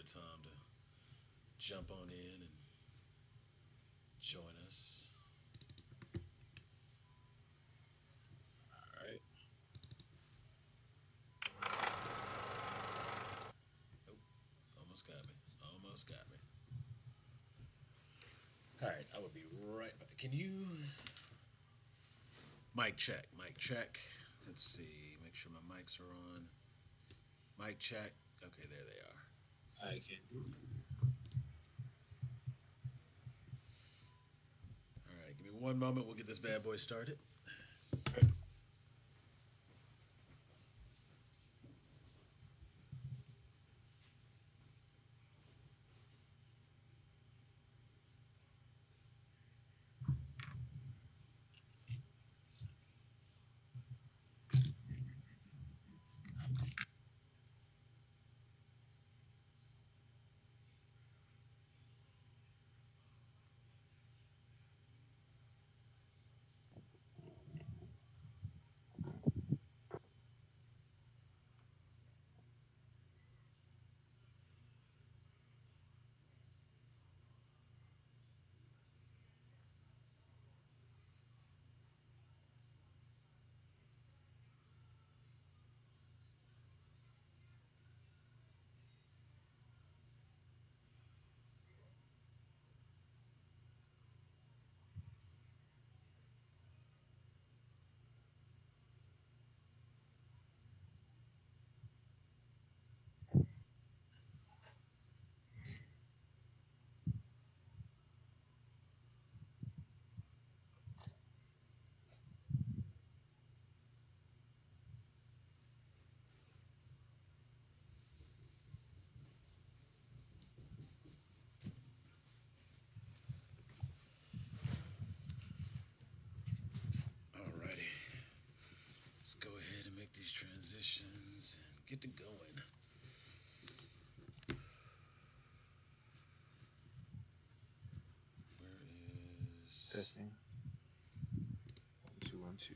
of time to jump on in and join us. All right. Oh, almost got me. Almost got me. All right, I will be right back. Can you mic check? Mic check. Let's see. Make sure my mics are on. Mic check. Okay, there they are. I can. All right, give me one moment. We'll get this bad boy started. All righty. Let's go ahead and make these transitions and get to going. Where is. Testing. 1, 2, 1, 2.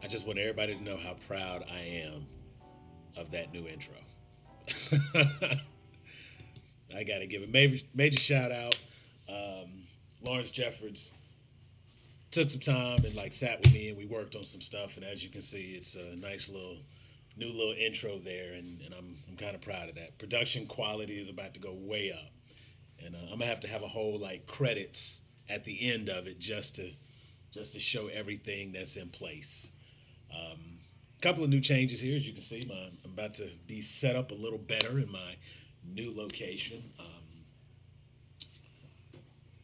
I just want everybody to know how proud I am of that new intro. I got to give a major shout out. Lawrence Jeffords took some time and like sat with me and we worked on some stuff. And as you can see, it's a nice little new little intro there, and I'm kind of proud of that. Production quality is about to go way up, and I'm gonna have to have a whole like credits at the end of it just to show everything that's in place. Um, Couple of new changes here, as you can see. I'm about to be set up a little better in my new location.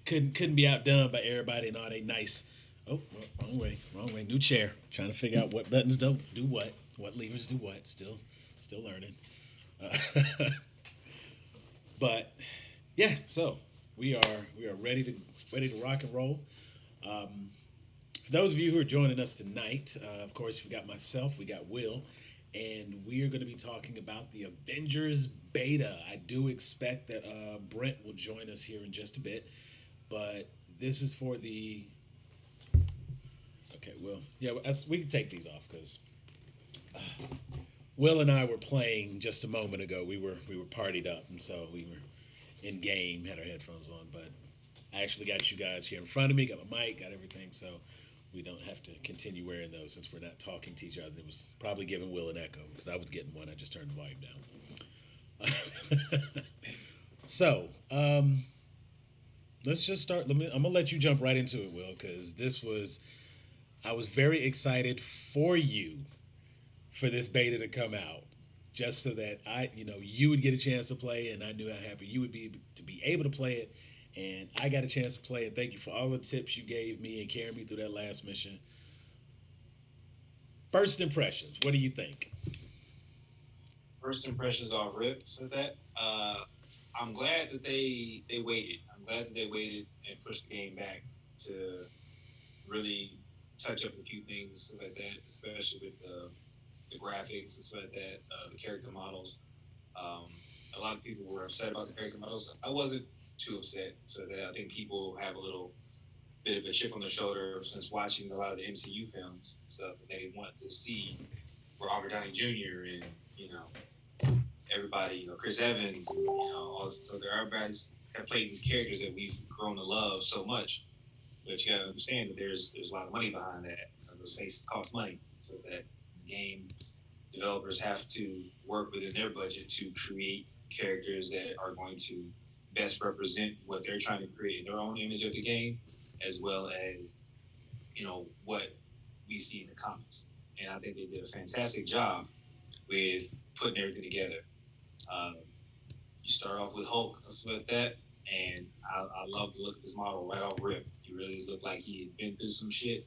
Couldn't be outdone by everybody and all they nice. Oh, wrong way, wrong way. New chair. Trying to figure out what buttons do what levers do what. Still learning. Uh, but yeah, so we are ready to rock and roll. Um, For those of you who are joining us tonight, of course, we got myself, we got Will, and we are going to be talking about the Avengers beta. I do expect that Brent will join us here in just a bit, but this is for the. Okay, Will. Yeah, we can take these off because Will and I were playing just a moment ago. We were partied up, and so we were in game, had our headphones on, but I actually got you guys here in front of me, got my mic, got everything, so we don't have to continue wearing those since we're not talking to each other. It was probably giving Will an echo because I was getting one. I just turned the volume down. So, let's just start. I'm gonna let you jump right into it, Will, because this was. I was very excited for you for this beta to come out, just so that you would get a chance to play, and I knew how happy you would be to be able to play it, and I got a chance to play it. Thank you for all the tips you gave me and carrying me through that last mission. First impressions, what do you think? First impressions are ripped with that. I'm glad that they waited. I'm glad that they waited and pushed the game back to really touch up a few things and stuff like that, especially with the graphics and stuff like that, the character models. Um, a lot of people were upset about the character models. I wasn't too upset, so that I think people have a little bit of a chip on their shoulder since watching a lot of the MCU films and stuff, and they want to see Robert Downey Jr. and you know everybody, Chris Evans, and, all this, so there everybody's have played these characters that we've grown to love so much. But you gotta understand that there's a lot of money behind that. Those faces cost money, so that game developers have to work within their budget to create characters that are going to best represent what they're trying to create in their own image of the game, as well as what we see in the comics. And I think they did a fantastic job with putting everything together. Um, you start off with Hulk and stuff like that, and I love the look of his model right off rip. He really looked like he had been through some shit,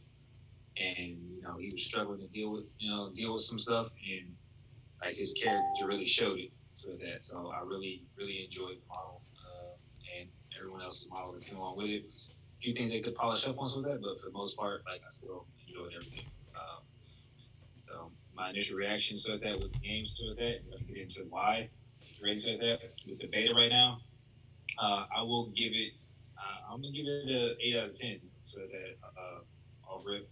and he was struggling to deal with some stuff, and like his character really showed it. So I really enjoyed the model, and everyone else's model that came along with it. A few things they could polish up on some of that, but for the most part, like I still enjoyed everything. So my initial reaction to that with the games to that, I'm gonna get into why ready to that with the beta right now. I will give it. I'm gonna give it a 8 out of 10. So that I'll rip,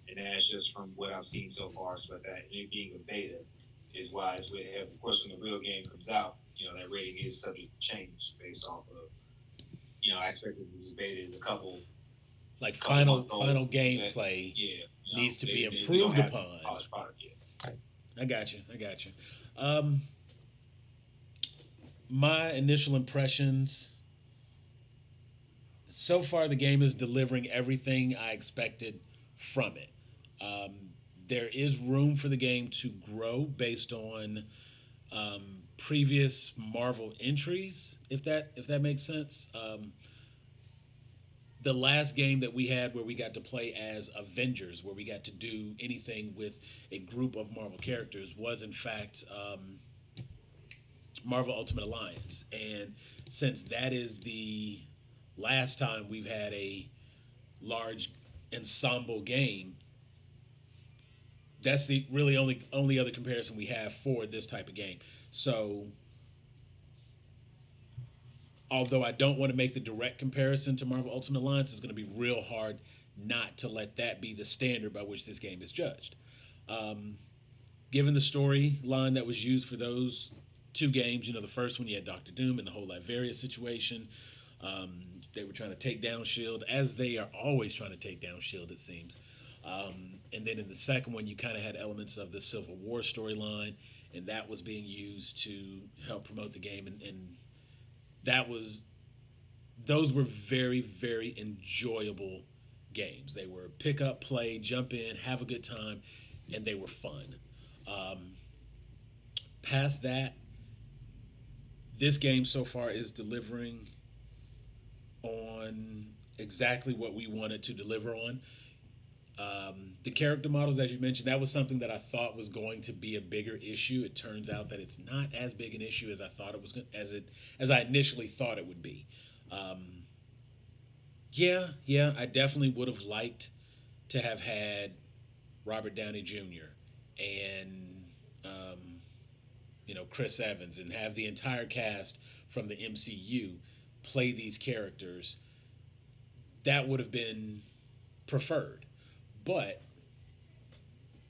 and that's just from what I've seen so far. So that and it being a beta is why it's with have. Of course, when the real game comes out, that rating is subject to change based off of. I expect that this beta is a Like couple final months old. final That gameplay yeah, needs to be they don't improved have upon. polished product yet. I got you. I got you. Um, my initial impressions so far, the game is delivering everything I expected from it. Um, there is room for the game to grow based on previous Marvel entries, if that makes sense. The last game that we had where we got to play as Avengers, where we got to do anything with a group of Marvel characters, was in fact Marvel Ultimate Alliance. And since that is the last time we've had a large ensemble game, that's the really only other comparison we have for this type of game. So, although I don't want to make the direct comparison to Marvel Ultimate Alliance, it's going to be real hard not to let that be the standard by which this game is judged. Um, Given the storyline that was used for those two games, the first one you had Doctor Doom and the whole Latveria situation. They were trying to take down Shield, as they are always trying to take down Shield, it seems. And then in the second one, you kind of had elements of the Civil War storyline, and that was being used to help promote the game. And that was those were very very enjoyable games. They were pick up, play, jump in, have a good time, and they were fun. Um, Past that, this game so far is delivering on exactly what we wanted to deliver on. The character models, as you mentioned, that was something that I thought was going to be a bigger issue. It turns out that it's not as big an issue as I thought it was, as I initially thought it would be. Yeah, I definitely would have liked to have had Robert Downey Jr. and um, Chris Evans and have the entire cast from the MCU play these characters, that would have been preferred. But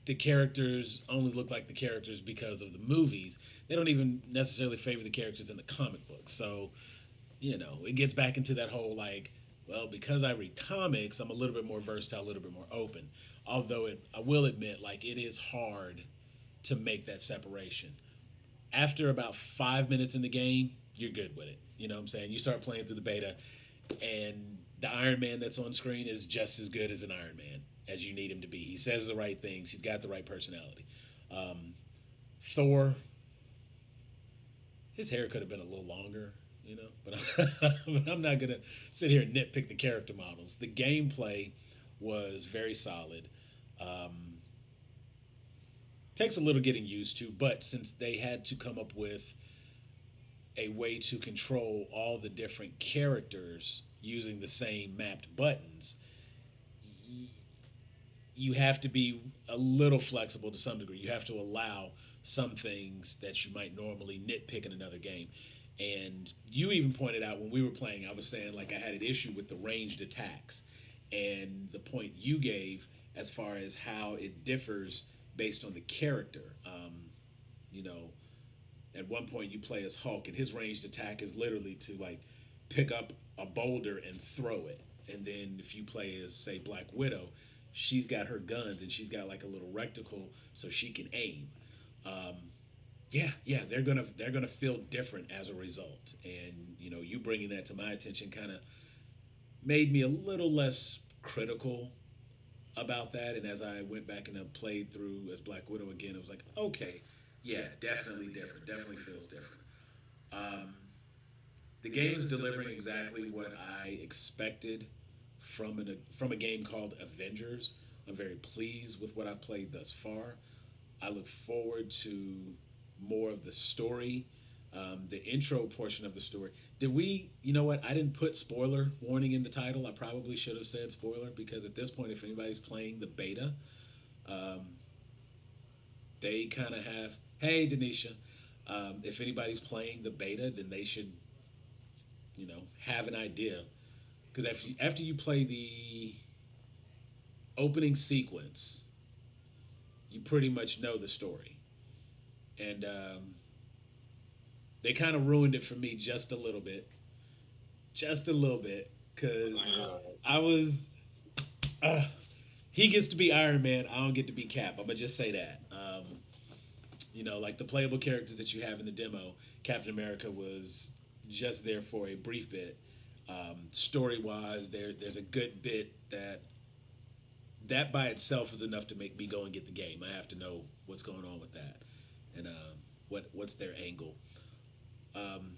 the characters only look like the characters because of the movies. They don't even necessarily favor the characters in the comic books. So, it gets back into that whole like, well, because I read comics, I'm a little bit more versatile, a little bit more open. Although I will admit, like, it is hard to make that separation. After about 5 minutes in the game, you're good with it. You know what I'm saying? You start playing through the beta, and the Iron Man that's on screen is just as good as an Iron Man as you need him to be. He says the right things. He's got the right personality. Um, Thor, his hair could have been a little longer, but but I'm not gonna sit here and nitpick the character models. The gameplay was very solid. Um, Takes a little getting used to, but since they had to come up with a way to control all the different characters using the same mapped buttons, you have to be a little flexible to some degree. You have to allow some things that you might normally nitpick in another game. And you even pointed out when we were playing, I was saying like I had an issue with the ranged attacks. And the point you gave as far as how it differs based on the character. You know, at one point you play as Hulk, and his ranged attack is literally to like pick up a boulder and throw it. And then if you play as say Black Widow, she's got her guns and she's got like a little reticle so she can aim. Um, yeah, they're gonna feel different as a result. And you bringing that to my attention kind of made me a little less critical about that. And as I went back and I played through as Black Widow again, it was like, okay, yeah, definitely different. Definitely feels different. Um, the game is delivering exactly what I expected from a game called Avengers. I'm very pleased with what I've played thus far. I look forward to more of the story, the intro portion of the story. Did we? You know what? I didn't put spoiler warning in the title. I probably should have said spoiler because at this point, if anybody's playing the beta, um, they kind of have. Hey, Denisha. If anybody's playing the beta, then they should, have an idea. Because after you play the opening sequence, you pretty much know the story. And they kind of ruined it for me just a little bit, because I was. Uh, he gets to be Iron Man. I don't get to be Cap. I'm gonna just say that. Like the playable characters that you have in the demo, Captain America was just there for a brief bit. Story wise, there's a good bit that by itself is enough to make me go and get the game. I have to know what's going on with that, and what's their angle. Um,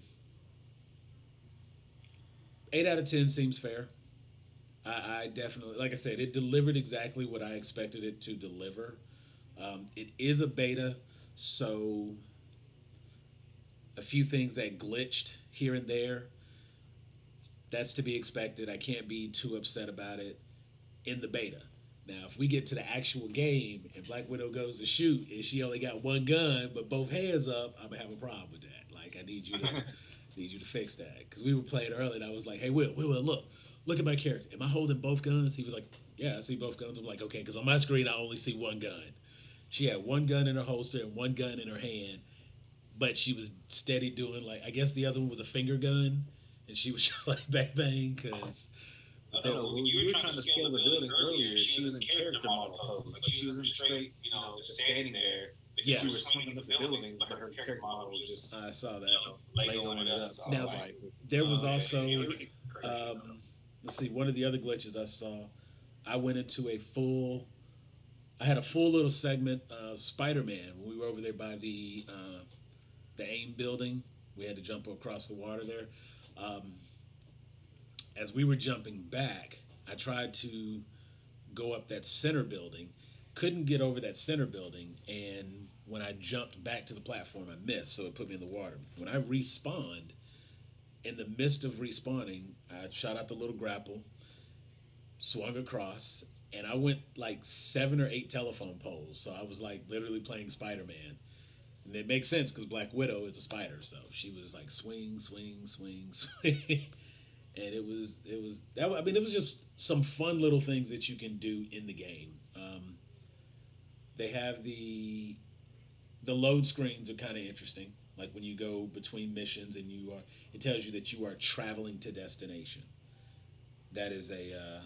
8 out of 10 seems fair. I definitely, like I said, it delivered exactly what I expected it to deliver. It is a beta, so a few things that glitched here and there, that's to be expected. I can't be too upset about it in the beta. Now, if we get to the actual game and Black Widow goes to shoot and she only got one gun but both hands up, I'm gonna have a problem with that. Like, I need you to need you to fix that because we were playing early and I was like, hey, Will, look at my character. Am I holding both guns? He was like, yeah, I see both guns. I'm like, okay, because on my screen I only see one gun. She had one gun in her holster and one gun in her hand, but she was steady doing like I guess the other one was a finger gun, and she was just like bang bang because. No, when you were trying to scale the building earlier, she was in character model pose. Like she was in straight, just standing there. But Yeah. she was swinging up the buildings, but her character model was just, I saw that. Legoing it up. So Now, like, there was also, crazy. let's see, one of the other glitches I saw. I went into I had a full little segment of Spider-Man when we were over there by the AIM building. We had to jump across the water there. Um, as we were jumping back, I tried to go up that center building, couldn't get over that center building, and when I jumped back to the platform, I missed, so it put me in the water. When I respawned, in the midst of respawning, I shot out the little grapple, swung across, and I went like 7 or 8 telephone poles. So I was like literally playing Spider Man, and it makes sense because Black Widow is a spider, so she was like swing, swing, swing, swing, and it was that. I mean, it was just some fun little things that you can do in the game. They have the load screens are kind of interesting. Like when you go between missions and it tells you that you are traveling to destination. That is a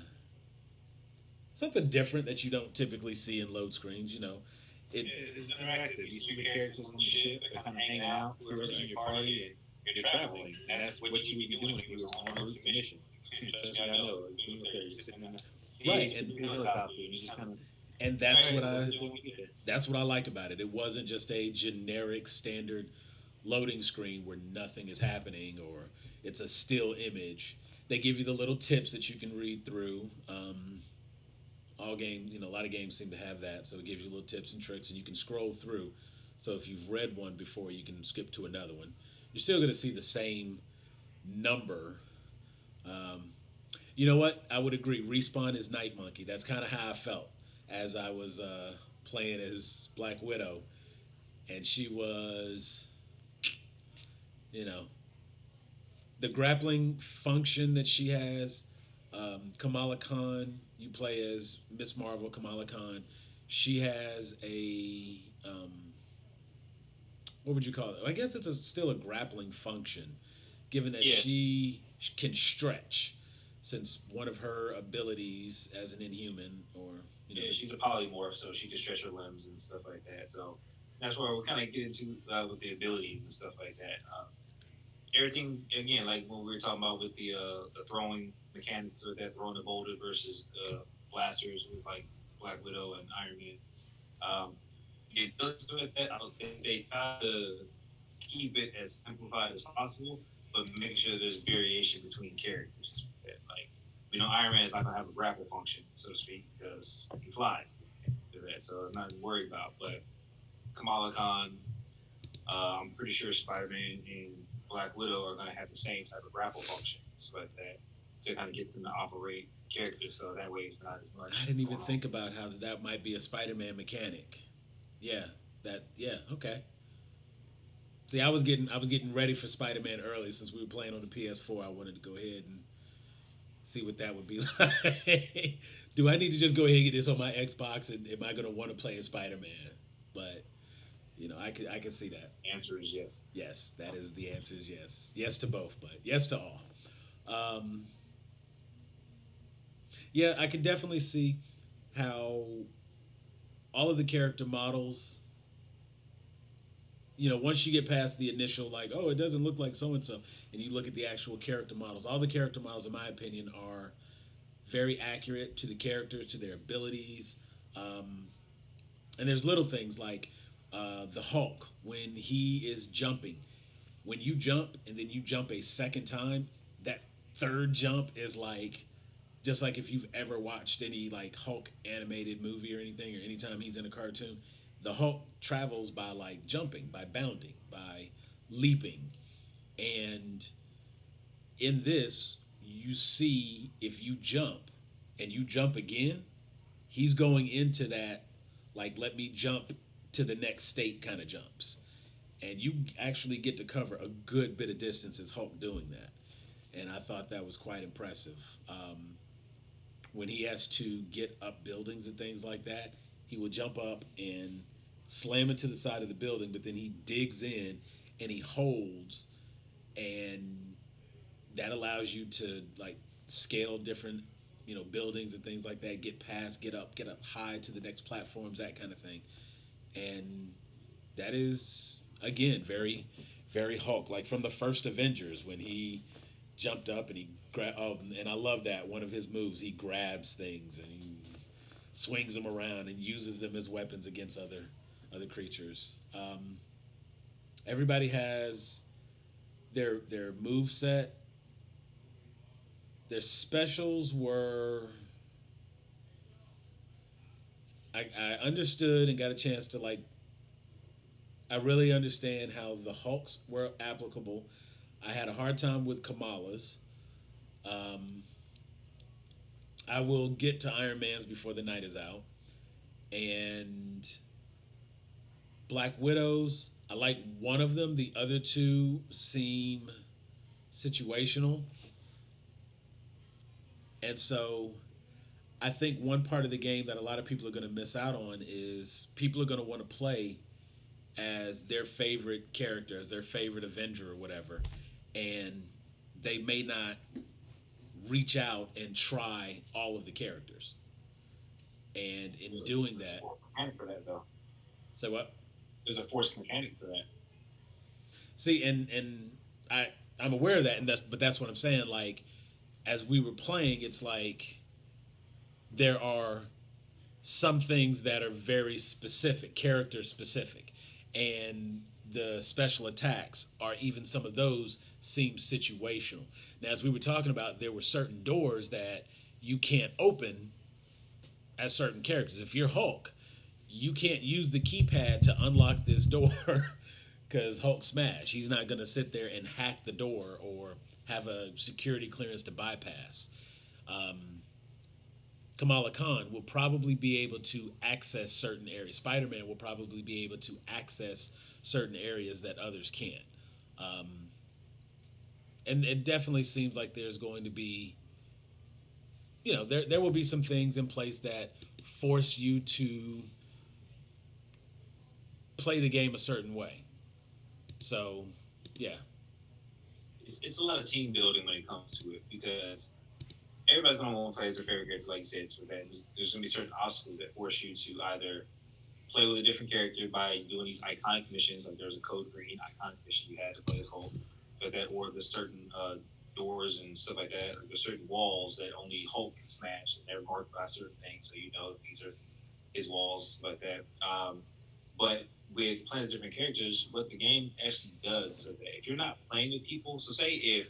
something different that you don't typically see in load screens. It Yeah, it's interactive. You see the characters on the ship, they're kind of hanging out, whoever's in your party, and you're traveling. And that's what you would be doing if you were on route to mission. Trust me, I know. Like military, you're sitting in the right, seats, in the helicopter, and you just kind of, and all that's right, what what I we doing when we get there? that's what I like about it. It wasn't just a generic standard loading screen where nothing is happening or it's a still image. They give you the little tips that you can read through. All games, a lot of games seem to have that, so it gives you little tips and tricks, and you can scroll through. So if you've read one before, you can skip to another one. You're still going to see the same number. Um, you know what? I would agree. Respawn is Night Monkey. That's kind of how I felt as I was playing as Black Widow, and she was, you know, the grappling function that she has. Kamala Khan, you play as Miss Marvel, Kamala Khan. She has a what would you call it? I guess it's still a grappling function, given that Yeah, she can stretch, since one of her abilities as an Inhuman, or yeah, she's a polymorph, so she can stretch her limbs and stuff like that. So that's where we kind of get into with the abilities and stuff like that. Everything again, like when we were talking about with the throwing mechanics with that throwing the boulder versus the blasters with like Black Widow and Iron Man. Um, the abilities with that, I don't think they try to keep it as simplified as possible, but make sure there's variation between characters. Like we know Iron Man is not gonna have a grapple function, so to speak, because he flies. To that, so it's nothing to worry about. But Kamala Khan, I'm pretty sure Spider Man and Black Widow are going to have the same type of grapple functions like that to kind of get them to operate characters. So that way it's not as I much didn't even going on. think about how that might be a Spider-Man mechanic. Yeah, yeah, okay. See, I was getting ready for Spider-Man early since we were playing on the PS4. I wanted to go ahead and see what that would be like. Do I need to just go ahead and get this on my Xbox, and am I going to want to play as Spider-Man? But I can see that. Answer is yes. Yes, that is the answer is yes. Yes to both, but yes to all. Um, yeah, I can definitely see how all of the character models, once you get past the initial, like, oh, it doesn't look like so and so, and you look at the actual character models, all the character models, in my opinion, are very accurate to the characters, to their abilities. Um, and there's little things like the Hulk, when he is jumping. When you jump and then you jump a second time, that third jump is like, just like if you've ever watched any like Hulk animated movie or anything, or anytime he's in a cartoon, the Hulk travels by like jumping, by bounding, by leaping. And in this, you see if you jump and you jump again, he's going into that, like, let me jump to the next state kind of jumps. And you actually get to cover a good bit of distance as Hulk doing that. And I thought that was quite impressive. When he has to get up buildings and things like that, he will jump up and slam into the side of the building, but then he digs in and he holds, and that allows you to like scale different buildings and things like that, get up high to the next platforms, that kind of thing. And that is, again, very very Hulk, like from the first Avengers when he jumped up and he grabbed. Oh, and I love that one of his moves, he grabs things and he swings them around and uses them as weapons against other creatures. Everybody has their move set. Their specials were, I understood and got a chance to like, I really understand how the Hulks were applicable. I had a hard time with Kamala's. Um, I will get to Iron Man's before the night is out. And Black Widows, I like one of them. The other two seem situational. And so I think one part of the game that a lot of people are going to miss out on is people are going to want to play as their favorite character, as their favorite Avenger or whatever. And they may not reach out and try all of the characters. And in doing There's a that, forced mechanic for that, though. say what? There's a forced mechanic for that. See, and I I'm aware of that, and that's what I'm saying. Like as we were playing, it's like there are some things that are very specific, character specific, and the special attacks are even some of those seem situational. Now, as we were talking about, there were certain doors that you can't open as certain characters. If you're Hulk, you can't use the keypad to unlock this door because Hulk smash. He's not going to sit there and hack the door or have a security clearance to bypass. Um, Kamala Khan will probably be able to access certain areas. Spider Man will probably be able to access certain areas that others can't. Um, and it definitely seems like there's going to be, there will be some things in place that force you to play the game a certain way. So, yeah. It's a lot of team building when it comes to it because everybody's gonna want to play as their favorite character, like you said. So that there's gonna be certain obstacles that force you to either play with a different character by doing these iconic missions. Like there's a Code Green iconic mission you had to play as Hulk, but that or there's certain doors and stuff like that. Or there's certain walls that only Hulk can smash, and they're marked by certain things, so you know these are his walls, stuff like that. But with playing as different characters, what the game actually does, so that if you're not playing with people, so say if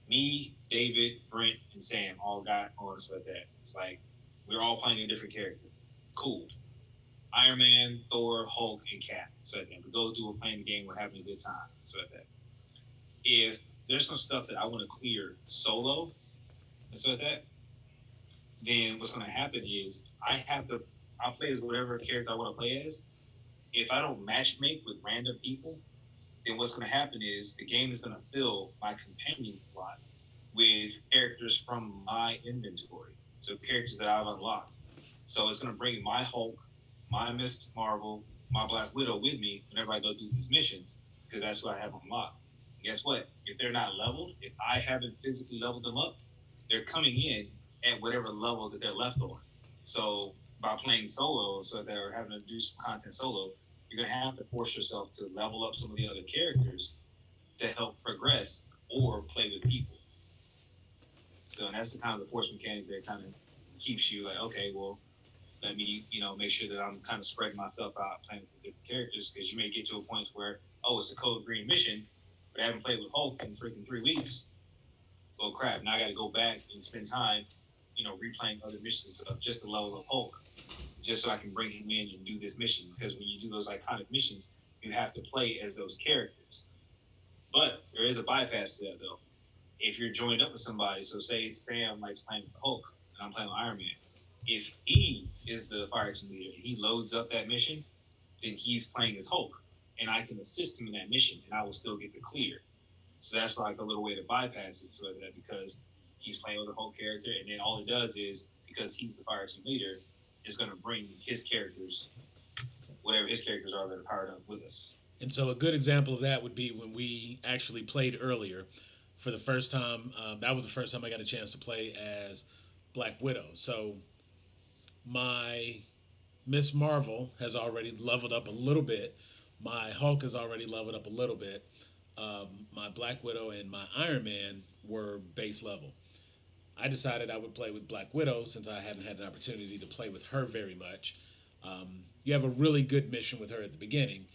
me, David, Brent, and Sam all got on stuff like that, it's like we're all playing a different character. Cool. Iron Man, Thor, Hulk, and Cap. So that we go through, we're playing the game, we're having a good time. So that if there's some stuff that I want to clear solo and so that, then what's going to happen is I'll play as whatever character I want to play as. If I don't match make with random people, then what's going to happen is the game is going to fill my companion slot with characters from my inventory. So characters that I've unlocked. So it's going to bring my Hulk, my Miss Marvel, my Black Widow with me whenever I go through these missions because that's what I have unlocked. And guess what? If they're not leveled, if I haven't physically leveled them up, they're coming in at whatever level that they're left on. So by playing solo, so they're having to do some content solo, you're going to have to force yourself to level up some of the other characters to help progress or play with people. So that's the kind of the force mechanic that kind of keeps you like, okay, well, let me, make sure that I'm kind of spreading myself out, playing with different characters, because you may get to a point where, oh, it's a Code Green mission, but I haven't played with Hulk in freaking 3 weeks. Well, crap, now I got to go back and spend time, replaying other missions of just the level of Hulk, just so I can bring him in and do this mission. Because when you do those iconic missions, you have to play as those characters. But there is a bypass to that, though. If you're joined up with somebody, so say Sam likes playing with the Hulk and I'm playing with Iron Man, if he is the fire team leader and he loads up that mission, then he's playing as Hulk, and I can assist him in that mission, and I will still get the clear. So that's like a little way to bypass it, so that because he's playing with a Hulk character, and then all it does is because he's the fire team leader, is going to bring his characters, whatever his characters are that are powered up with us. And so a good example of that would be when we actually played earlier for the first time. That was the first time I got a chance to play as Black Widow. So my Miss Marvel has already leveled up a little bit. My Hulk has already leveled up a little bit. My Black Widow and my Iron Man were base level. I decided I would play with Black Widow since I hadn't had an opportunity to play with her very much. You have a really good mission with her at the beginning.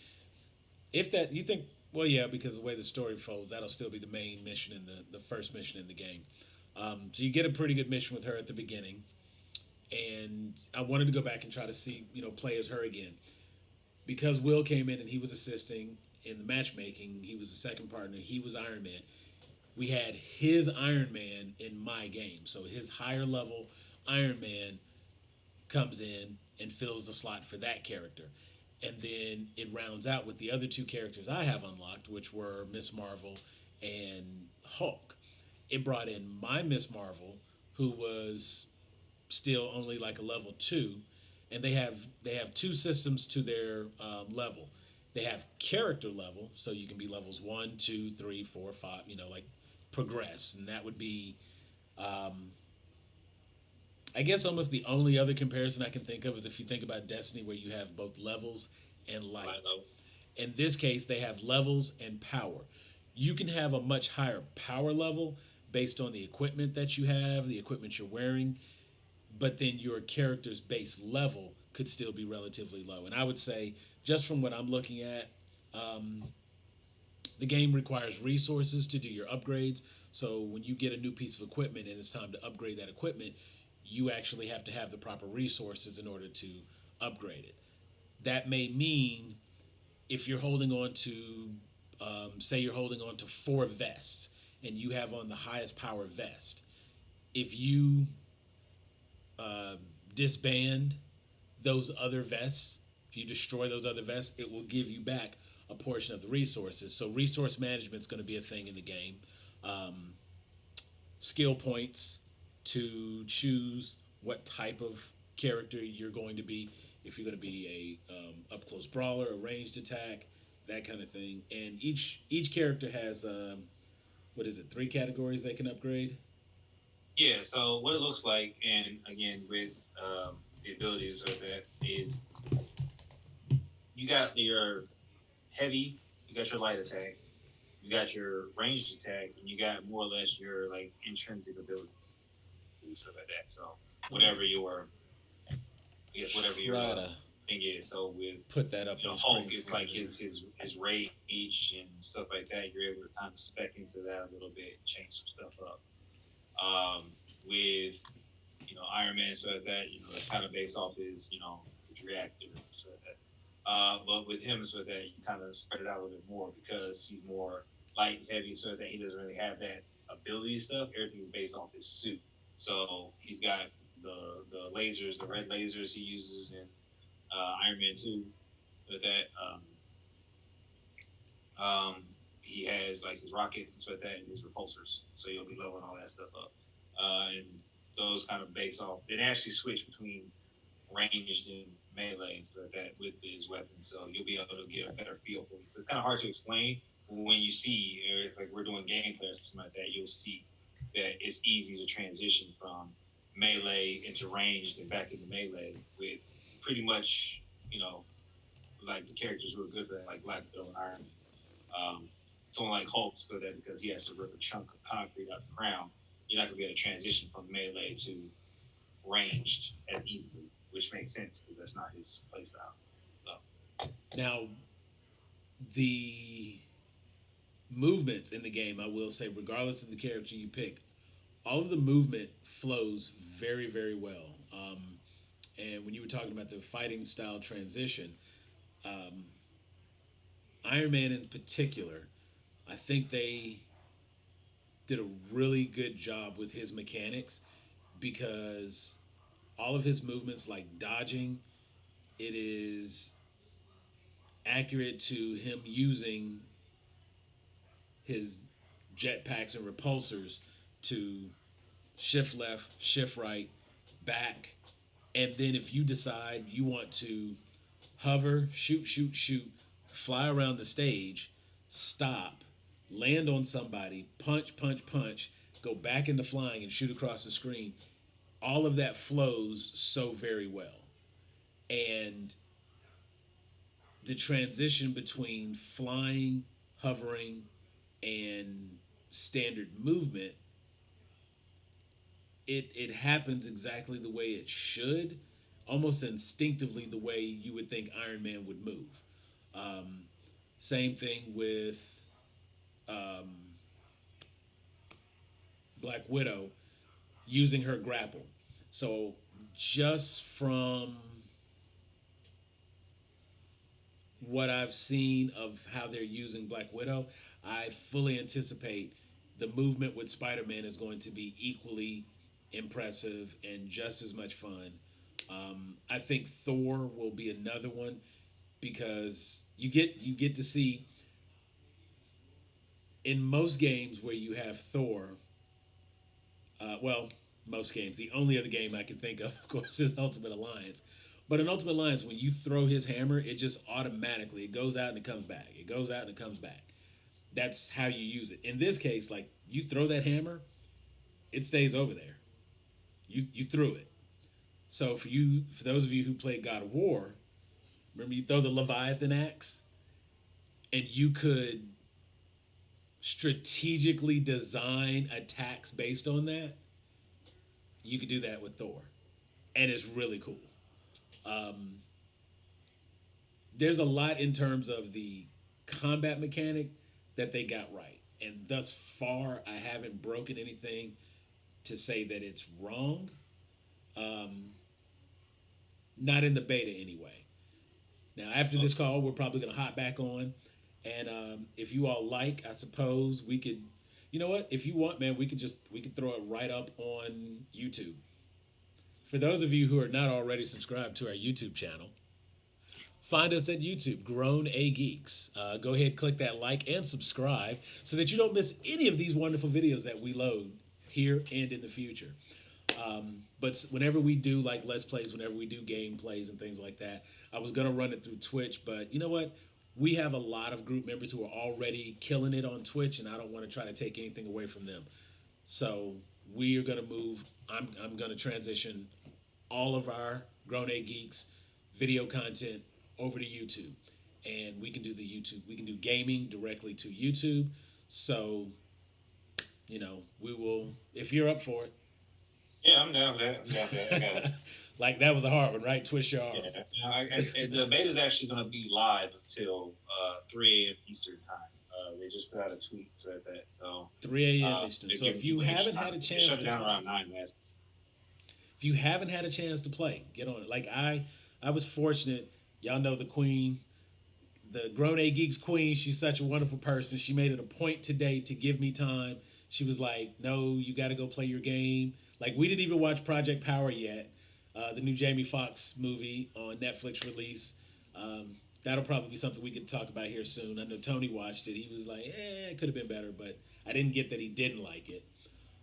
If that you think, well, yeah, because the way the story folds, that'll still be the main mission in the first mission in the game. So you get a pretty good mission with her at the beginning, and I wanted to go back and try to see, play as her again because Will came in and he was assisting in the matchmaking. He was the second partner. He was Iron Man. We had his Iron Man in my game, so his higher level Iron Man comes in and fills the slot for that character. And then it rounds out with the other two characters I have unlocked, which were Miss Marvel and Hulk. It brought in my Miss Marvel, who was still only like a level two, and they have two systems to their level. They have character level, so you can be levels one, two, three, four, five. Like progress, and that would be, um, I guess, almost the only other comparison I can think of is if you think about Destiny, where you have both levels and Light light. level. In this case, they have levels and power. You can have a much higher power level based on the equipment that you have, the equipment you're wearing, but then your character's base level could still be relatively low. And I would say, just from what I'm looking at, um, the game requires resources to do your upgrades. So when you get a new piece of equipment and it's time to upgrade that equipment, you actually have to have the proper resources in order to upgrade it. That may mean if you're holding on to, say, you're holding on to four vests and you have on the highest power vest, if you uh, disband those other vests, if you destroy those other vests, it will give you back a portion of the resources. So resource management is going to be a thing in the game. Um, Skill points to choose what type of character you're going to be. If you're going to be a up close brawler, a ranged attack, that kind of thing. And each character has what is it? Three categories they can upgrade. Yeah. So what it looks like, and again with the abilities of that is you got your heavy, you got your light attack, you got your ranged attack, and you got more or less your like intrinsic ability, stuff like that. So whatever your, I guess whatever your Try to thing is. So with put that up on the Hulk, screen it's for me like there. his rage and stuff like that. You're able to kind of spec into that a little bit, change some stuff up. With Iron Man, so that it's kind of based off his reactor, so that. But with him, so that you kind of spread it out a little bit more because he's more light and heavy, so that he doesn't really have that ability stuff. Everything's based off his suit. So he's got the lasers, the red lasers he uses in Iron Man 2. With that, he has like his rockets and stuff like that, and his repulsors. So you'll be leveling all that stuff up. And those kind of base off. It actually switch between ranged and melee and stuff like that with his weapons. So you'll be able to get a better feel for it. It's kind of hard to explain when you see, if like we're doing gameplay or something like that, you'll see that it's easy to transition from melee into ranged and back into melee with pretty much, like the characters who are good for that, like Black Widow and Iron Man. Someone like Hulk's good at it because he has to rip a chunk of concrete out the ground. You're not going to be able to transition from melee to ranged as easily, which makes sense because that's not his playstyle. So, Now, the movements in the game, I will say, regardless of the character you pick, all of the movement flows very, very well. And when you were talking about the fighting style transition, um, Iron Man in particular, I think they did a really good job with his mechanics because all of his movements, like dodging, it is accurate to him using his jetpacks and repulsors to shift left, shift right, back, and then if you decide you want to hover, shoot, shoot, shoot, fly around the stage, stop, land on somebody, punch, punch, punch, go back into flying and shoot across the screen, all of that flows so very well. And the transition between flying, hovering, and standard movement, it happens exactly the way it should, almost instinctively the way you would think Iron Man would move. Um, Same thing with um, Black Widow using her grapple. So just from what I've seen of how they're using Black Widow, I fully anticipate the movement with Spider Man is going to be equally impressive and just as much fun. I think Thor will be another one because you get to see in most games where you have Thor. Well, most games. The only other game I can think of course, is Ultimate Alliance. But in Ultimate Alliance, when you throw his hammer, it just automatically it goes out and it comes back. It goes out and it comes back. That's how you use it. In this case, like you throw that hammer, it stays over there. You threw it. So for those of you who played God of War, remember you throw the Leviathan axe, and you could strategically design attacks based on that. You could do that with Thor, and it's really cool. Um, there's a lot in terms of the combat mechanic that they got right, and thus far, I haven't broken anything to say that it's wrong. Um, not in the beta anyway. Now, after this call, we're probably going to hop back on. And if you all like, I suppose we could, you know what? If you want, man, we could throw it right up on YouTube. For those of you who are not already subscribed to our YouTube channel, find us at YouTube, Grown A Geeks. Go ahead, click that like and subscribe so that you don't miss any of these wonderful videos that we load here and in the future. But whenever we do like let's plays, whenever we do gameplays and things like that, I was gonna run it through Twitch, but you know what? We have a lot of group members who are already killing it on Twitch, and I don't want to try to take anything away from them. So we are gonna move. I'm gonna transition all of our grown A geeks video content over to YouTube, and we can do the YouTube. We can do gaming directly to YouTube. So we will if you're up for it. Yeah, I'm down for that. I'm down for that. I got it. Like that was a hard one, right? Twist your arm. Yeah, the beta is actually going to be live until 3 a.m. Eastern time. They just put out a tweet said that. So 3 a.m. Eastern. they're So if giving you people extra haven't had time. a They chance shut to it down play, around 9 last. if you haven't had a chance to play, get on it. Like I was fortunate. Y'all know the queen, the grown A geeks queen. She's such a wonderful person. She made it a point today to give me time. She was like, "No, you got to go play your game." Like we didn't even watch Project Power yet, the new Jamie Foxx movie on Netflix release. That'll probably be something we could talk about here soon. I know Tony watched it. He was like, it could have been better," but I didn't get that he didn't like it.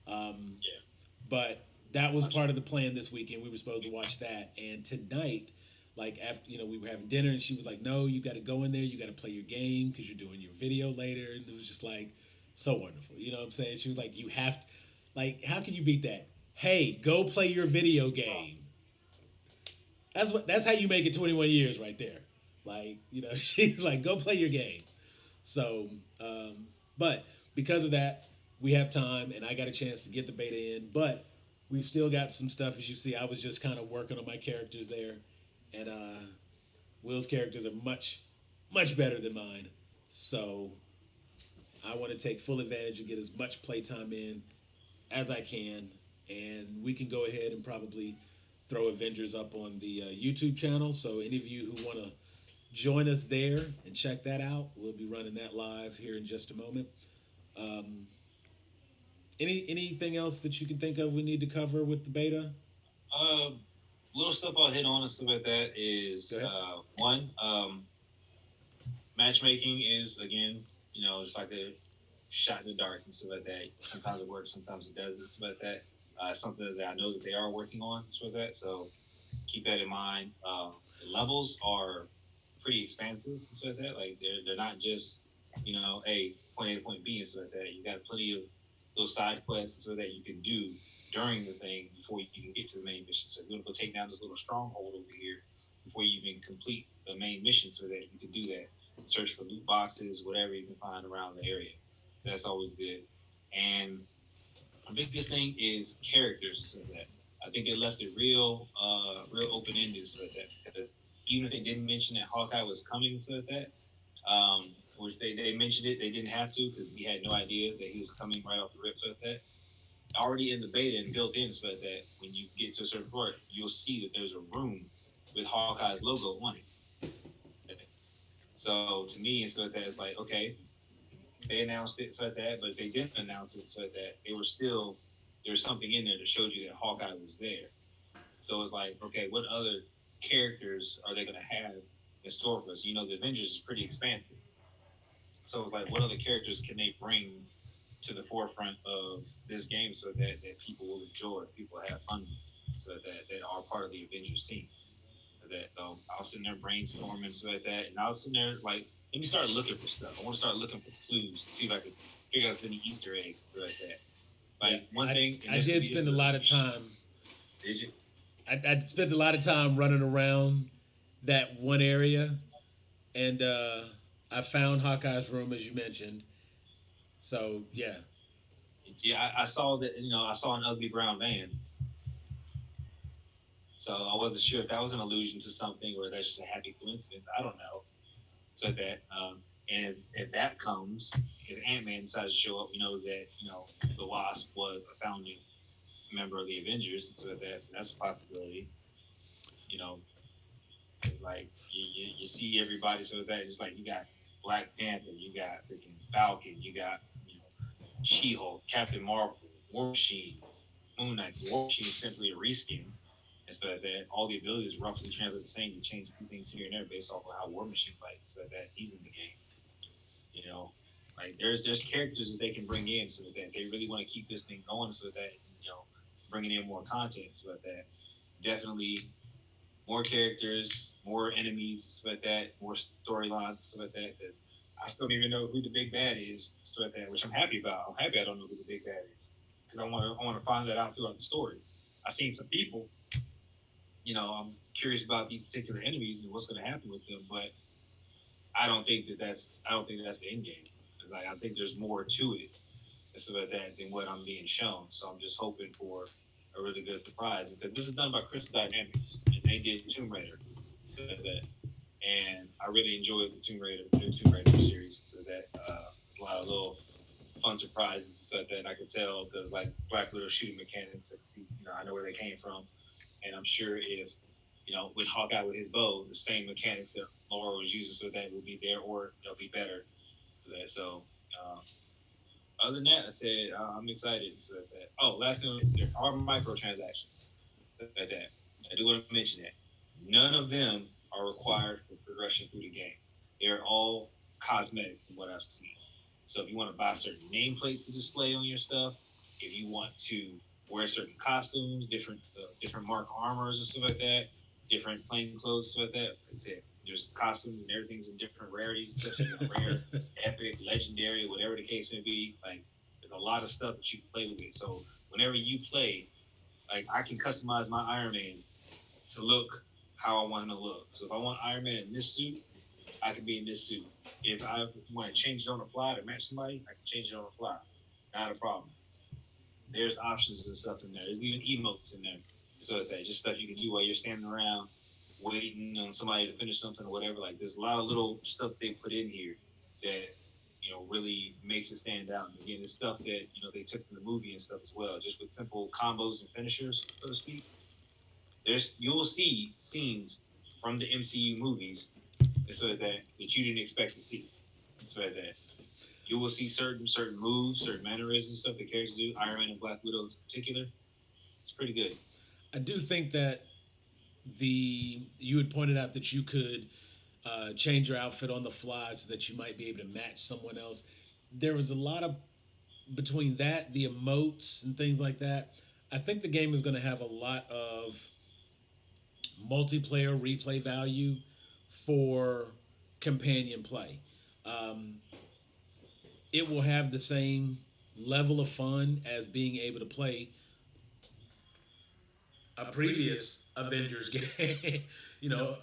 Um, Yeah, but that was much. part of the plan this weekend. We were supposed to watch that, and tonight, like after we were having dinner, and she was like, "No, you got to go in there. You got to play your game because you're doing your video later." And it was just like so wonderful. You know what I'm saying? She was like, "You have to, like, how can you beat that? Hey, go play your video game." That's how you make it 21 years right there. Like, she's like, "Go play your game." So, but because of that, we have time, and I got a chance to get the beta in. But we've still got some stuff, as you see. I was just kind of working on my characters there, and Will's characters are much, much better than mine. So I want to take full advantage and get as much playtime in as I can, and we can go ahead and probably throw Avengers up on the YouTube channel. So any of you who want to join us there and check that out, we'll be running that live here in just a moment. Um, anything else that you can think of we need to cover with the beta? Uh, Little stuff I'll hit on and stuff like that Go is ahead. one, matchmaking is again, just like a shot in the dark and stuff like that. Sometimes it works, sometimes it doesn't, stuff like that. Something that I know that they are working on, stuff like that. So keep that in mind. The levels are pretty expansive and stuff like that. Like they're not just a point A to point B and stuff like that. You got plenty of those side quests so that you can do during the thing before you can get to the main mission. So you're gonna go take down this little stronghold over here before you even complete the main mission so that you can do that. Search for loot boxes, whatever you can find around the area. So that's always good. And the biggest thing is characters and stuff like that. I think they left it real open ended so like that because even if they didn't mention that Hawkeye was coming and stuff like that, which they mentioned it, they didn't have to because we had no idea that he was coming right off the rip so like that. Already in the beta and built in so like that, when you get to a certain part, you'll see that there's a room with Hawkeye's logo on it. So to me, it's so that it's like okay, they announced it so that, but they didn't announce it so that they were still there's something in there that showed you that Hawkeye was there. So it's like, okay, what other characters are they going to have in store for us? You know, the Avengers is pretty expansive. So it's like, what other characters can they bring to the forefront of this game so that people will enjoy, people have fun, so that are part of the Avengers team. That I was sitting there brainstorming so like that, and I was sitting there like, let me start looking for stuff. I want to start looking for clues to see if I could figure out any Easter eggs so like that. Yeah, Like one thing, and I this could did be spend this a is lot of time. did you? I spent a lot of time running around that one area, and I found Hawkeye's room as you mentioned. So yeah, Yeah, I saw that. You know, I saw an ugly brown van, so I wasn't sure if that was an allusion to something or that's just a happy coincidence. I don't know. So that and if that comes, if Ant Man decides to show up, we know that the Wasp was a founding member of the Avengers, and so that's a possibility. You know, it's like you see everybody, so that it's like you got Black Panther, you got freaking Falcon, you got She Hulk, Captain Marvel, War Machine, Moon Knight. The War Machine is simply a reskin. And so that all the abilities roughly translate the same. You change a few things here and there based off of how War Machine fights, so that he's in the game. You know, like there's characters that they can bring in so that they really want to keep this thing going, so that bringing in more content, so that definitely more characters, more enemies, stuff like that, more storylines, stuff like that. Because I still don't even know who the big bad is, stuff like that, which I'm happy about. I'm happy I don't know who the big bad is because I want to find that out throughout the story. I've seen some people, I'm curious about these particular enemies and what's going to happen with them, but I don't think that's the end game. It's like I think there's more to it and stuff like that than what I'm being shown. So I'm just hoping for a really good surprise because this is done by Crystal Dynamics and they did Tomb Raider, so that and I really enjoyed the new Tomb Raider series. So that there's a lot of little fun surprises and stuff that I could tell because like Black Widow shooting mechanics, I see, I know where they came from, and I'm sure if with Hawkeye with his bow, the same mechanics that Laura was using, so that will be there or they'll be better for that. So. Other than that, I said I'm excited. So that last thing, there are microtransactions. So that I do want to mention that none of them are required for progression through the game. They're all cosmetic from what I've seen. So if you want to buy certain nameplates to display on your stuff, if you want to wear certain costumes, different mark armors and stuff like that, different plain clothes and stuff like that. Like I said, there's costumes and everything's in different rarities and stuff. So you got rare, epic, legendary, whatever the case may be. Like there's a lot of stuff that you can play with. So whenever you play, like I can customize my Iron Man to look how I want him to look. So if I want Iron Man in this suit, I can be in this suit. If I want to change it on the fly to match somebody, I can change it on the fly. Not a problem. There's options and stuff in there. There's even emotes in there. So that just stuff you can do while you're standing around waiting on somebody to finish something or whatever. Like there's a lot of little stuff they put in here that really makes it stand out. And again, it's stuff that they took from the movie and stuff as well, just with simple combos and finishers, so to speak. You will see scenes from the MCU movies so that you didn't expect to see. So that you will see certain moves, certain mannerisms, stuff the characters do. Iron Man and Black Widow in particular. It's pretty good. I do think that the you had pointed out that you could change your outfit on the fly so that you might be able to match someone else. There was a lot of between that, the emotes and things like that. I think the game is going to have a lot of multiplayer replay value for companion play. Um, it will have the same level of fun as being able to play a previous Avengers game.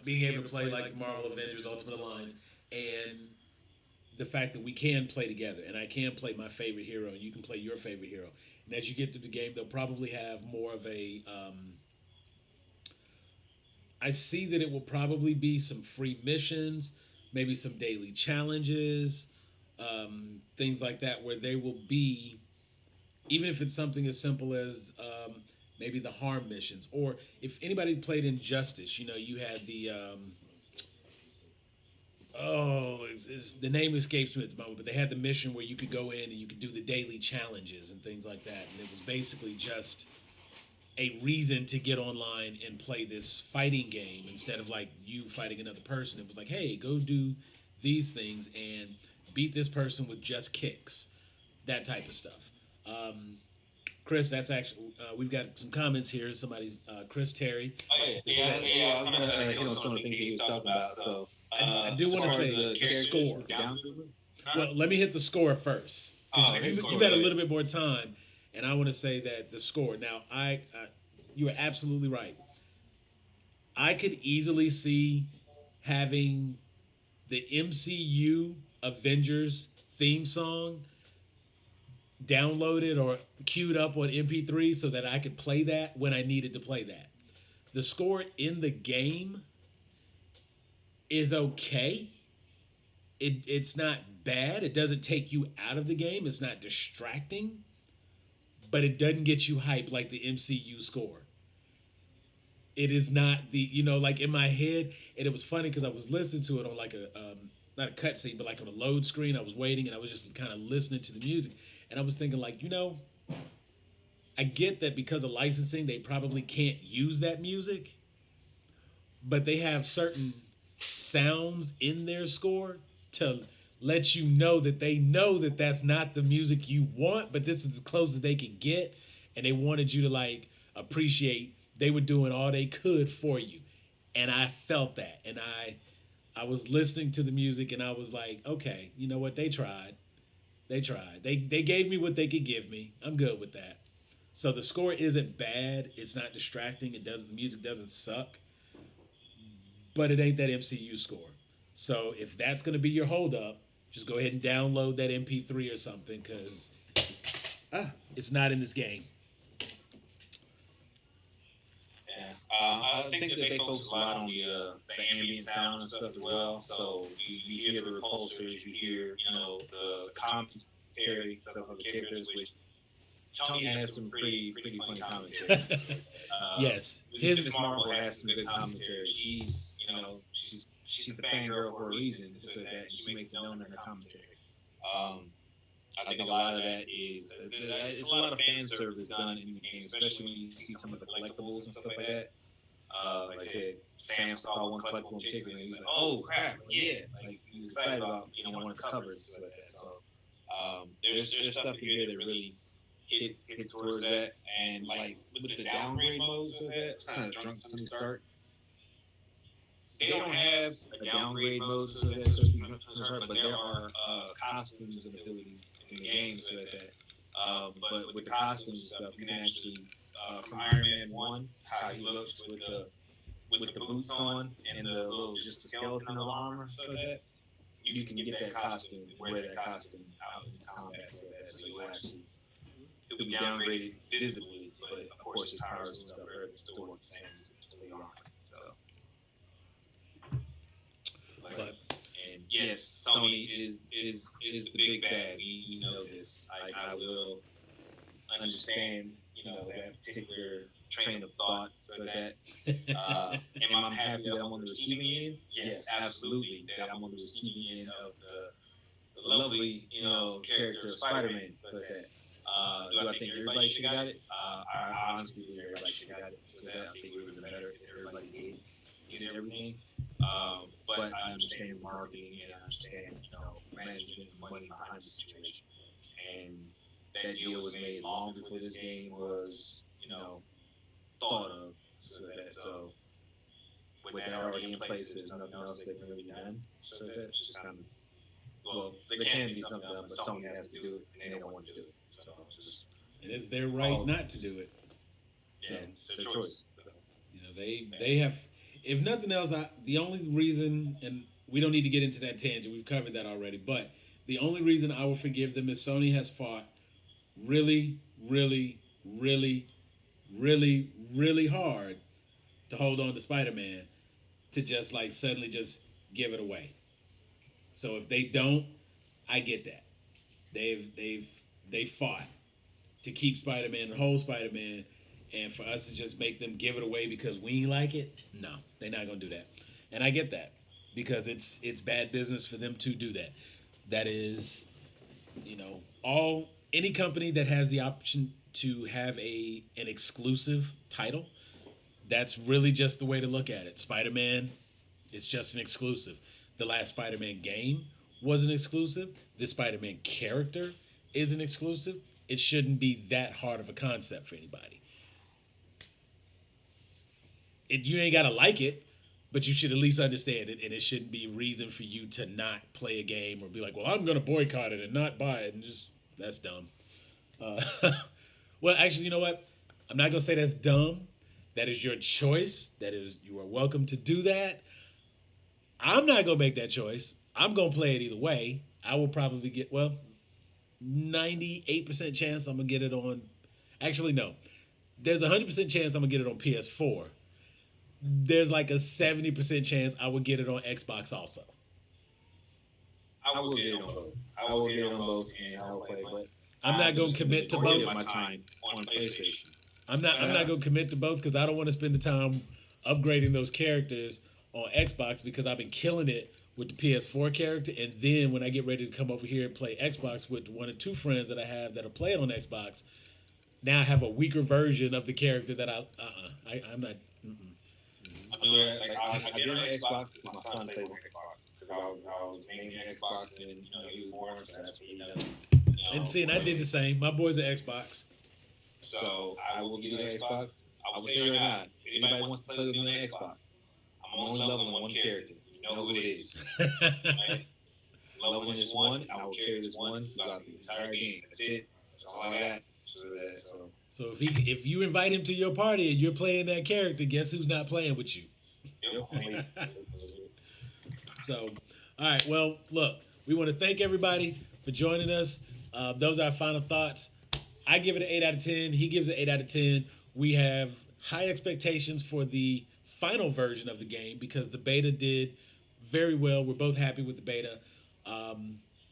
Being able to play like the Marvel Avengers Ultimate Alliance, and the fact that we can play together, and I can play my favorite hero, and you can play your favorite hero. And as you get through the game, they'll probably have more of a. I see that it will probably be some free missions, maybe some daily challenges, things like that, where they will be, even if it's something as simple as maybe the harm missions, or if anybody played Injustice, you had the The name escapes me at the moment, but they had the mission where you could go in and you could do the daily challenges and things like that, and it was basically just a reason to get online and play this fighting game instead of like you fighting another person. It was like, hey, go do these things and beat this person with just kicks, that type of stuff. Um, Chris, that's actually we've got some comments here. Somebody's Chris Terry. Oh yeah, yeah. I was gonna hit on some of the things that he was talking about. So I do as want to far as say the the characters score. with the down movement, Well, let me hit the score first because oh, hit the score. you've had a little bit more time, and I want to say that the score. Now, you are absolutely right. I could easily see having the MCU Avengers theme song downloaded or queued up on MP3 so that I could play that when I needed to play that. The score in the game is okay. It's not bad. It doesn't take you out of the game. It's not distracting, but it doesn't get you hyped like the MCU score. It is not the like in my head, and it was funny because I was listening to it on like a not a cutscene, but like on a load screen. I was waiting and I was just kind of listening to the music, and I was thinking like I get that because of licensing they probably can't use that music, but they have certain sounds in their score to let you know that they know that that's not the music you want, but this is as close as they can get, and they wanted you to like appreciate they were doing all they could for you, and I felt that, and I was listening to the music, and I was like, okay, you know what, they tried, they gave me what they could give me. I'm good with that. So the score isn't bad. It's not distracting. It doesn't. The music doesn't suck, but it ain't that MCU score. So if that's going to be your holdup, just go ahead and download that MP3 or something because it's not in this game. yeah. I think that they focus a lot on the ambient sound and stuff as well. So you hear the repulsors, you hear the commentary stuff of the characters, which Tony has some pretty funny commentary. Yes, Miss Marvel has some good commentary. She's the fangirl for a reason, so that she makes it known in her commentary. Um, I think a lot of that is it's a lot of fan service done in the game, especially when you see some of the collectibles and stuff like that. Like I said, Sam saw one collectible in particular, and he was like, "Oh crap, yeah!" Like he was excited about one of the covers and stuff like that. So there's stuff in here that really hits towards that, and like with the downgrade modes of that, kind of drunk to the start. They don't have a downgrade mode so that so you can start, but there are costumes and abilities in the game so that. But with the costumes and stuff, you can actually from Iron Man 1, how he looks with the boots on and the little just the skeleton of the armor so that you can get that costume and wear that costume out into combat so that so you'll actually it'll be downgraded visibly, but of course his powers and stuff are still work the same as the armor. So but and yes, Sony is the big bad. We know this. I will understand, that particular train of thought. So that am I happy that I'm on the receiving end? Yes, absolutely. That I'm on the receiving end of the lovely, character of Spider-Man. So that do I think everybody should have got it? I honestly believe everybody should have got it. So that I think it would have been better if everybody did get everything. But I understand marketing and I understand, management and money behind the situation. And that deal was made long before this game was, thought of. So with that already in place, there's nothing else that can really be done. So that's just kind of well, there can be something done, but Sony has to do it, and they don't want to do it. So it's just it is their right not to do it. yeah, it's their choice. So. They have, if nothing else, the only reason, and we don't need to get into that tangent. We've covered that already. But the only reason I will forgive them is Sony has fought really, really, really, really, really hard to hold on to Spider-Man to just like suddenly just give it away. So if they don't, I get that. They fought to keep Spider-Man and hold Spider-Man, and for us to just make them give it away because we like it, no, they're not gonna do that, and I get that. because it's bad business for them to do that. That is, all any company that has the option to have an exclusive title, that's really just the way to look at it. Spider-Man, it's just an exclusive. The last Spider-Man game was an exclusive. This Spider-Man character is an exclusive. It shouldn't be that hard of a concept for anybody. You ain't gotta like it, but you should at least understand it, and it shouldn't be a reason for you to not play a game or be like, "Well, I'm gonna boycott it and not buy it," and just that's dumb. Uh, well, actually, you know what? I'm not gonna say that's dumb. That is your choice. That is, you are welcome to do that. I'm not gonna make that choice. I'm gonna play it either way. I will probably get 98% chance I'm gonna get it on. Actually, no. There's a 100% chance I'm gonna get it on PS4. There's like a 70% chance I would get it on Xbox also. I will get it on both. I will get it on both, and I will play. But I'm not gonna commit to both. My time on PlayStation. I'm not gonna commit to both because I don't want to spend the time upgrading those characters on Xbox because I've been killing it with the PS4 character, and then when I get ready to come over here and play Xbox with one or two friends that I have that are playing on Xbox, now I have a weaker version of the character that I'm not. Mm-mm. I get on Xbox because my son plays on Xbox. Because I was mainly Xbox when he was born, so that's what he does. And see, and I did the same. My boy's an Xbox. So I will give you an Xbox. I will say or not, if anybody wants to play with me on Xbox, I'm only leveling one character. You know who it is. Right? Leveling this one, and I will carry this one throughout the entire game. That's it. That's all I got. So if you invite him to your party and you're playing that character, guess who's not playing with you? So, all right. Well, look, we want to thank everybody for joining us. Those are our final thoughts. I give it an 8 out of 10. He gives it 8 out of 10. We have high expectations for the final version of the game because the beta did very well. We're both happy with the beta.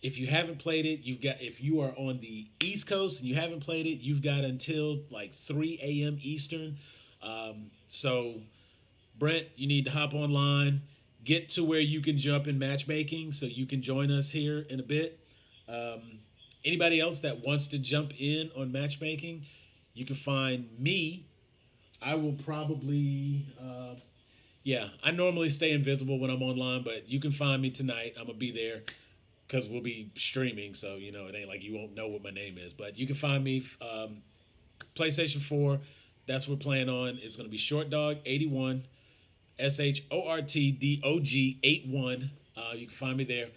If you haven't played it, if you are on the East Coast and you haven't played it, you've got until like 3 a.m. Eastern. So, Brent, you need to hop online, get to where you can jump in matchmaking so you can join us here in a bit. Anybody else that wants to jump in on matchmaking, you can find me. I will probably, I normally stay invisible when I'm online, but you can find me tonight. I'm going to be there because we'll be streaming, so, it ain't like you won't know what my name is. But you can find me, PlayStation 4. That's what we're playing on. It's going to be Short Dog 81, SHORTDOG 81. You can find me there.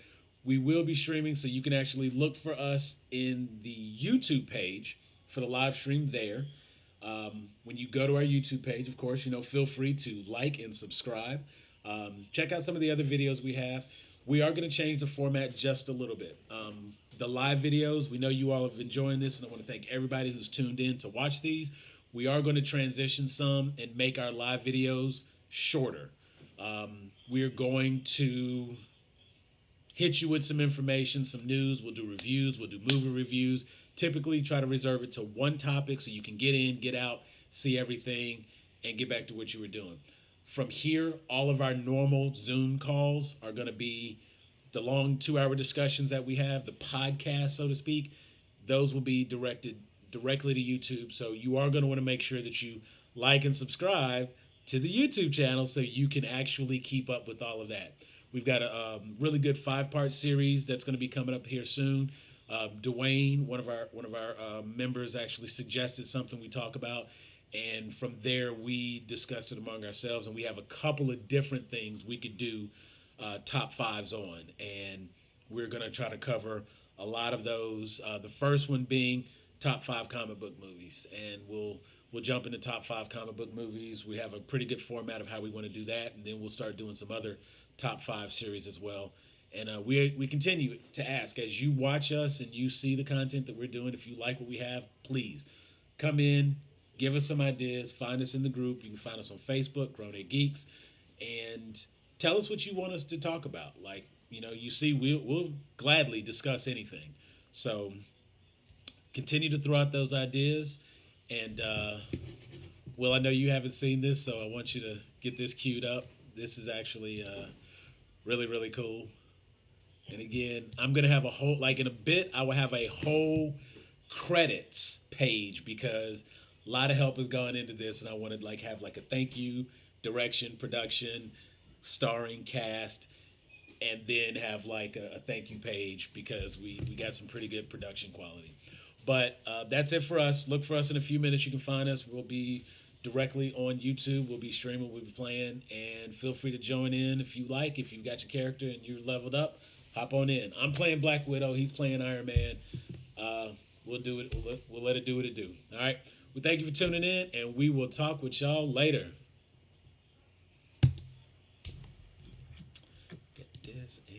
We will be streaming, so you can actually look for us in the YouTube page for the live stream there. When you go to our YouTube page, of course, feel free to like and subscribe. Check out some of the other videos we have. We are going to change the format just a little bit. The live videos, we know you all have been enjoying this, and I want to thank everybody who's tuned in to watch these. We are going to transition some and make our live videos shorter. We're going to hit you with some information, some news. We'll do reviews. We'll do movie reviews. Typically try to reserve it to one topic so you can get in, get out, see everything, and get back to what you were doing. From here, all of our normal Zoom calls are going to be the long 2-hour discussions that we have, the podcast, so to speak. Those will be directed directly to YouTube. So you are going to want to make sure that you like and subscribe to the YouTube channel so you can actually keep up with all of that. We've got a really good 5-part series that's going to be coming up here soon. Dwayne, one of our members, actually suggested something we talk about, and from there we discussed it among ourselves, and we have a couple of different things we could do top fives on, and we're going to try to cover a lot of those. The first one being top 5 comic book movies, and we'll jump into top 5 comic book movies. We have a pretty good format of how we want to do that, and then we'll start doing some other top 5 series as well. And we continue to ask, as you watch us and you see the content that we're doing, if you like what we have, please come in, give us some ideas, find us in the group. You can find us on Facebook, Grown Ape Geeks, and tell us what you want us to talk about. Like, you see, we'll gladly discuss anything. So continue to throw out those ideas. And, I know you haven't seen this, so I want you to get this queued up. This is actually Really, really cool. And again, I'm gonna have a whole like in a bit. I will have a whole credits page because a lot of help has gone into this, and I want to like have like a thank you, direction, production, starring cast, and then have like a thank you page because we got some pretty good production quality. But that's it for us. Look for us in a few minutes. You can find us. We'll be directly on YouTube. We'll be streaming. We'll be playing. And feel free to join in if you like. If you've got your character and you're leveled up, hop on in. I'm playing Black Widow. He's playing Iron Man. Uh, we'll do it. We'll let it do what it do. All right. Well, thank you for tuning in, and we will talk with y'all later. Get this and